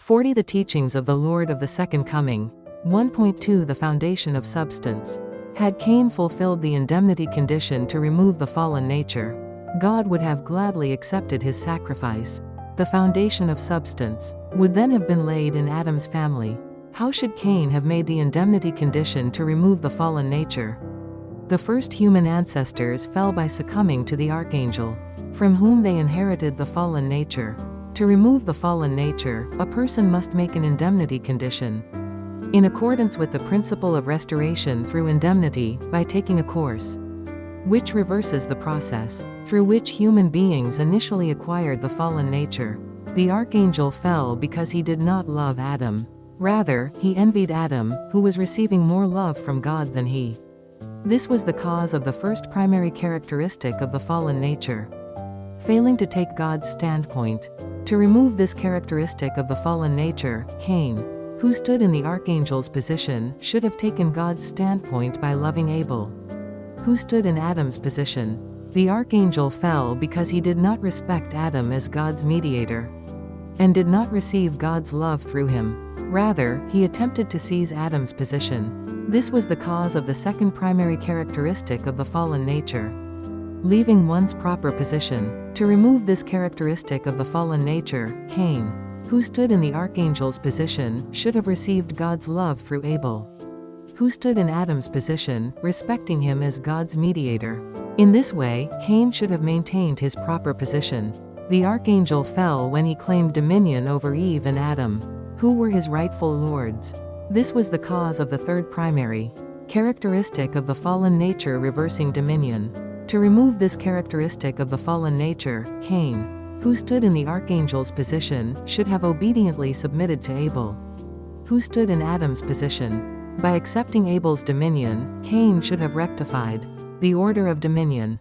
40 The teachings of the Lord of the Second Coming. 1.2 The foundation of substance. Had Cain fulfilled the indemnity condition to remove the fallen nature, God would have gladly accepted his sacrifice. The foundation of substance would then have been laid in Adam's family. How should Cain have made the indemnity condition to remove the fallen nature? The first human ancestors fell by succumbing to the Archangel, from whom they inherited the fallen nature. To remove the fallen nature, a person must make an indemnity condition. In accordance with the principle of restoration through indemnity, by taking a course which reverses the process through which human beings initially acquired the fallen nature. The Archangel fell because he did not love Adam. Rather, he envied Adam, who was receiving more love from God than he. This was the cause of the first primary characteristic of the fallen nature. Failing to take God's standpoint. To remove this characteristic of the fallen nature, Cain, who stood in the Archangel's position, should have taken God's standpoint by loving Abel, who stood in Adam's position. The Archangel fell because he did not respect Adam as God's mediator, and did not receive God's love through him. Rather, he attempted to seize Adam's position. This was the cause of the second primary characteristic of the fallen nature. Leaving one's proper position. To remove this characteristic of the fallen nature, Cain, who stood in the Archangel's position, should have received God's love through Abel, who stood in Adam's position, respecting him as God's mediator. In this way, Cain should have maintained his proper position. The Archangel fell when he claimed dominion over Eve and Adam, who were his rightful lords. This was the cause of the third primary characteristic of the fallen nature reversing dominion. To remove this characteristic of the fallen nature, Cain, who stood in the Archangel's position, should have obediently submitted to Abel, who stood in Adam's position. By accepting Abel's dominion, Cain should have rectified the order of dominion.